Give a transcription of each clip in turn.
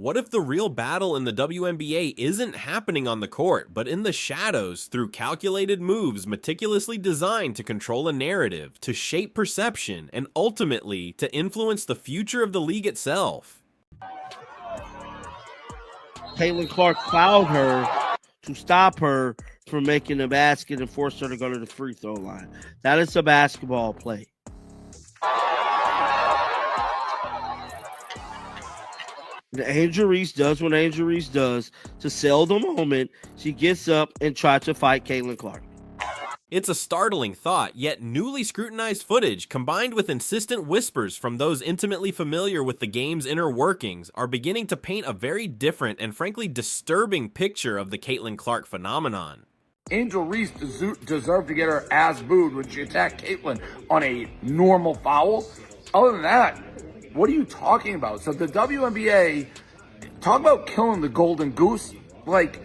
What if the real battle in the WNBA isn't happening on the court, but in the shadows through calculated moves meticulously designed to control a narrative, to shape perception, and ultimately to influence the future of the league itself? Caitlin Clark fouled her to stop her from making a basket and forced her to go to the free throw line. That is a basketball play. Angel Reese does what Angel Reese does to sell the moment. She gets up and tries to fight Caitlin Clark. It's a startling thought, yet newly scrutinized footage, combined with insistent whispers from those intimately familiar with the game's inner workings, are beginning to paint a very different and frankly disturbing picture of the Caitlin Clark phenomenon. Angel Reese deserved to get her ass booed when she attacked Caitlin on a normal foul. Other than that, what are you talking about? So the WNBA, talk about killing the golden goose. Like,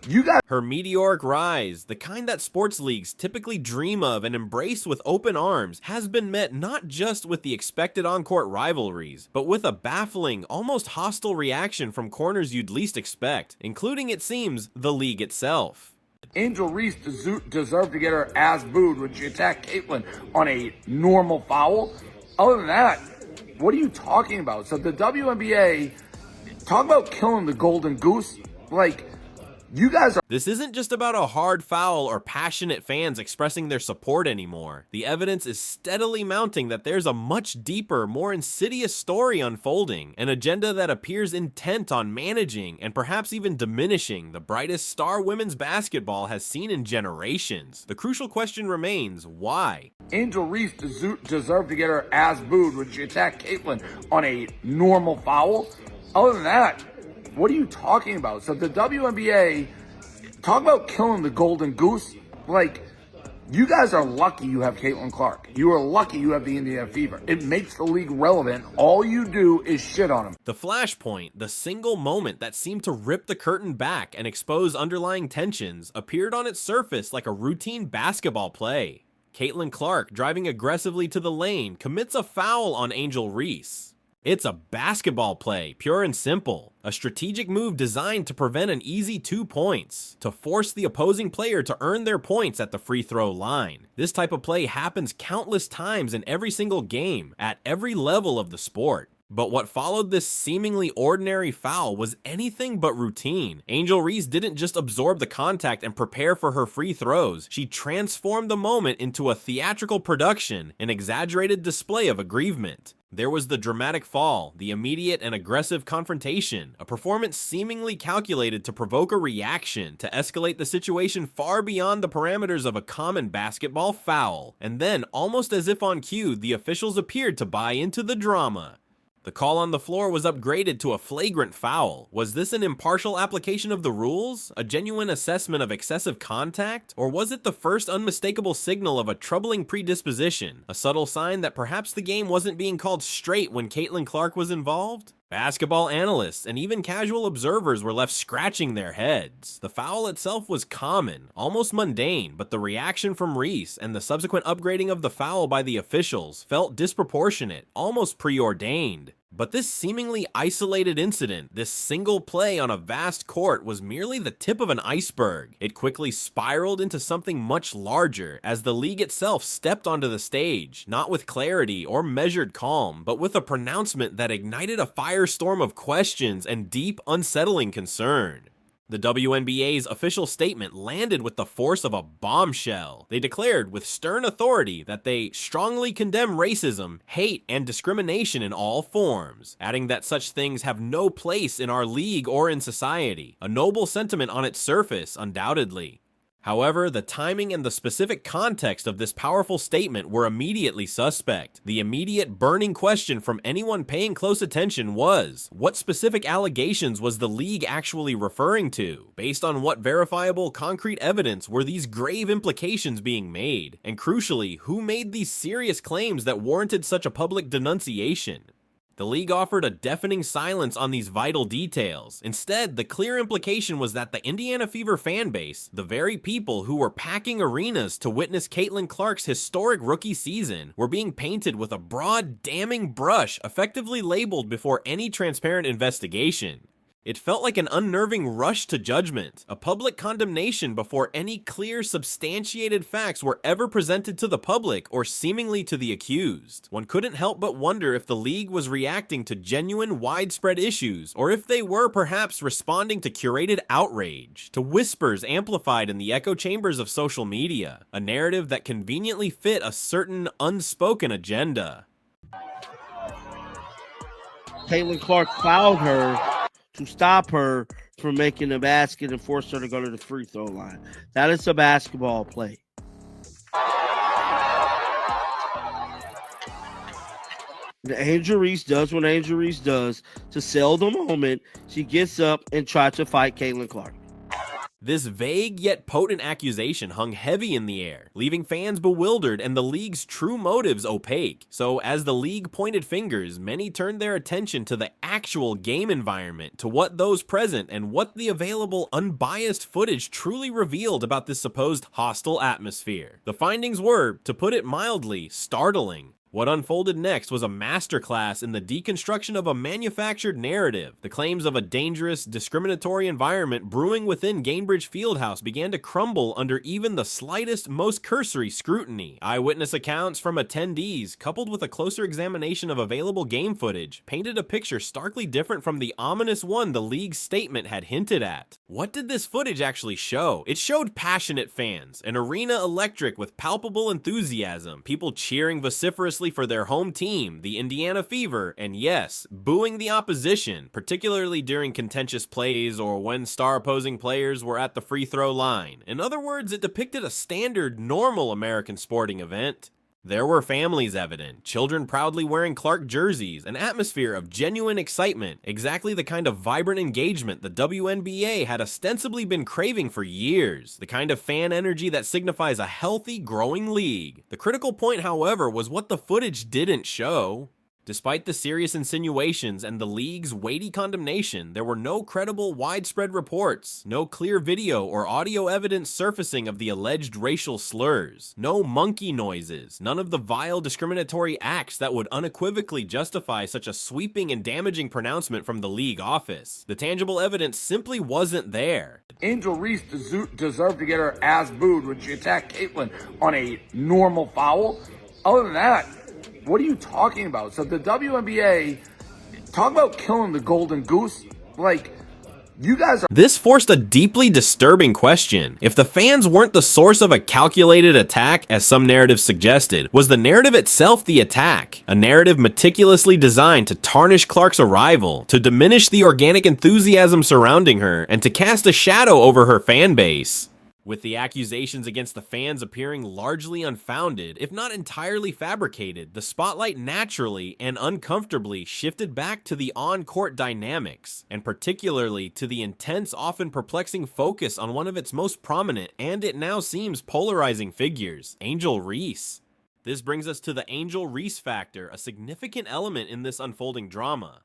you got her meteoric rise, the kind that sports leagues typically dream of and embrace with open arms, has been met not just with the expected on-court rivalries, but with a baffling, almost hostile reaction from corners you'd least expect, including, it seems, the league itself. Angel Reese deserved to get her ass booed when she attacked Caitlin on a normal foul. Other than that, what are you talking about? So the WNBA, talk about killing the golden goose. Like, you guys are... This isn't just about a hard foul or passionate fans expressing their support anymore. The evidence is steadily mounting that there's a much deeper, more insidious story unfolding, an agenda that appears intent on managing and perhaps even diminishing the brightest star women's basketball has seen in generations. The crucial question remains, why? Angel Reese deserved to get her ass booed when she attacked Caitlin on a normal foul. Other than that, what are you talking about? So the WNBA, talk about killing the golden goose. Like, you guys are lucky you have Caitlin Clark. You are lucky you have the Indiana Fever. It makes the league relevant. All you do is shit on them. The flashpoint, the single moment that seemed to rip the curtain back and expose underlying tensions, appeared on its surface like a routine basketball play. Caitlin Clark, driving aggressively to the lane, commits a foul on Angel Reese. It's a basketball play, pure and simple. A strategic move designed to prevent an easy 2 points, to force the opposing player to earn their points at the free throw line. This type of play happens countless times in every single game, at every level of the sport. But what followed this seemingly ordinary foul was anything but routine. Angel Reese didn't just absorb the contact and prepare for her free throws. She transformed the moment into a theatrical production, an exaggerated display of aggrievement. There was the dramatic fall, the immediate and aggressive confrontation, a performance seemingly calculated to provoke a reaction, to escalate the situation far beyond the parameters of a common basketball foul. And then, almost as if on cue, the officials appeared to buy into the drama. The call on the floor was upgraded to a flagrant foul. Was this an impartial application of the rules? A genuine assessment of excessive contact? Or was it the first unmistakable signal of a troubling predisposition? A subtle sign that perhaps the game wasn't being called straight when Caitlin Clark was involved? Basketball analysts and even casual observers were left scratching their heads. The foul itself was common, almost mundane, but the reaction from Reese and the subsequent upgrading of the foul by the officials felt disproportionate, almost preordained. But this seemingly isolated incident, this single play on a vast court, was merely the tip of an iceberg. It quickly spiraled into something much larger as the league itself stepped onto the stage, not with clarity or measured calm, but with a pronouncement that ignited a firestorm of questions and deep, unsettling concern. The WNBA's official statement landed with the force of a bombshell. They declared with stern authority that they strongly condemn racism, hate, and discrimination in all forms, adding that such things have no place in our league or in society. A noble sentiment on its surface, undoubtedly. However, the timing and the specific context of this powerful statement were immediately suspect. The immediate burning question from anyone paying close attention was, what specific allegations was the league actually referring to? Based on what verifiable, concrete evidence were these grave implications being made? And crucially, who made these serious claims that warranted such a public denunciation? The league offered a deafening silence on these vital details. Instead, the clear implication was that the Indiana Fever fanbase, the very people who were packing arenas to witness Caitlin Clark's historic rookie season, were being painted with a broad, damning brush effectively labeled before any transparent investigation. It felt like an unnerving rush to judgment, a public condemnation before any clear, substantiated facts were ever presented to the public or seemingly to the accused. One couldn't help but wonder if the league was reacting to genuine, widespread issues, or if they were perhaps responding to curated outrage, to whispers amplified in the echo chambers of social media, a narrative that conveniently fit a certain unspoken agenda. Caitlin Clark fouled her to stop her from making the basket and force her to go to the free throw line. That is a basketball play. Angel Reese does what Angel Reese does to sell the moment. She gets up and tries to fight Caitlin Clark. This vague yet potent accusation hung heavy in the air, leaving fans bewildered and the league's true motives opaque. So as the league pointed fingers, many turned their attention to the actual game environment, to what those present and what the available unbiased footage truly revealed about this supposed hostile atmosphere. The findings were, to put it mildly, startling. What unfolded next was a masterclass in the deconstruction of a manufactured narrative. The claims of a dangerous, discriminatory environment brewing within Gainbridge Fieldhouse began to crumble under even the slightest, most cursory scrutiny. Eyewitness accounts from attendees, coupled with a closer examination of available game footage, painted a picture starkly different from the ominous one the league's statement had hinted at. What did this footage actually show? It showed passionate fans, an arena electric with palpable enthusiasm, people cheering vociferously for their home team, the Indiana Fever, and yes, booing the opposition, particularly during contentious plays or when star opposing players were at the free throw line. In other words, it depicted a standard, normal American sporting event. There were families evident, children proudly wearing Clark jerseys, an atmosphere of genuine excitement, exactly the kind of vibrant engagement the WNBA had ostensibly been craving for years, the kind of fan energy that signifies a healthy, growing league. The critical point, however, was what the footage didn't show. Despite the serious insinuations and the league's weighty condemnation, there were no credible, widespread reports, no clear video or audio evidence surfacing of the alleged racial slurs, no monkey noises, none of the vile discriminatory acts that would unequivocally justify such a sweeping and damaging pronouncement from the league office. The tangible evidence simply wasn't there. Angel Reese deserved to get her ass booed when she attacked Caitlin on a normal foul. Other than that, what are you talking about? So the WNBA, talk about killing the golden goose. Like, you guys are... This forced a deeply disturbing question. If the fans weren't the source of a calculated attack, as some narratives suggested, was the narrative itself the attack? A narrative meticulously designed to tarnish Clark's arrival, to diminish the organic enthusiasm surrounding her, and to cast a shadow over her fan base. With the accusations against the fans appearing largely unfounded, if not entirely fabricated, the spotlight naturally and uncomfortably shifted back to the on-court dynamics, and particularly to the intense, often perplexing focus on one of its most prominent, and it now seems polarizing figures, Angel Reese. This brings us to the Angel Reese factor, a significant element in this unfolding drama.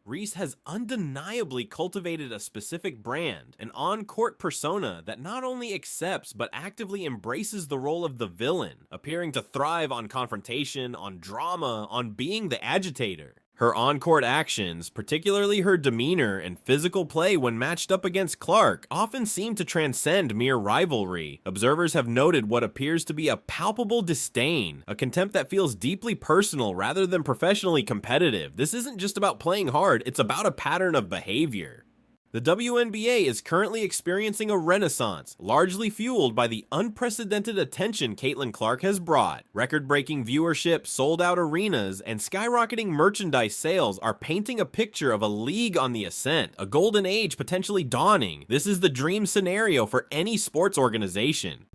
Reese has undeniably cultivated a specific brand, an on-court persona that not only accepts but actively embraces the role of the villain, appearing to thrive on confrontation, on drama, on being the agitator. Her on-court actions, particularly her demeanor and physical play when matched up against Clark, often seem to transcend mere rivalry. Observers have noted what appears to be a palpable disdain, a contempt that feels deeply personal rather than professionally competitive. This isn't just about playing hard, it's about a pattern of behavior. The WNBA is currently experiencing a renaissance, largely fueled by the unprecedented attention Caitlin Clark has brought. Record-breaking viewership, sold-out arenas, and skyrocketing merchandise sales are painting a picture of a league on the ascent, a golden age potentially dawning. This is the dream scenario for any sports organization.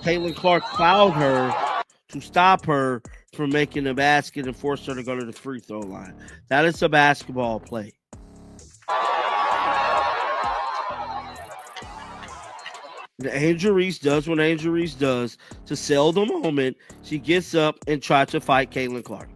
Caitlin Clark fouled her to stop her from making the basket and force her to go to the free throw line. That is a basketball play. Angel Reese does what Angel Reese does to sell the moment. She gets up and tries to fight Caitlin Clark.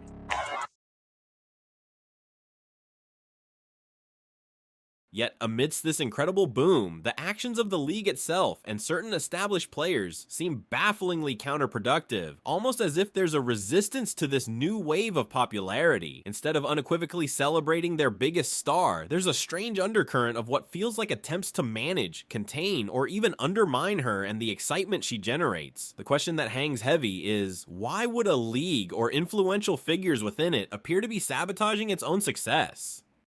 Yet, amidst this incredible boom, the actions of the league itself and certain established players seem bafflingly counterproductive, almost as if there's a resistance to this new wave of popularity. Instead of unequivocally celebrating their biggest star, there's a strange undercurrent of what feels like attempts to manage, contain, or even undermine her and the excitement she generates. The question that hangs heavy is, why would a league or influential figures within it appear to be sabotaging its own success?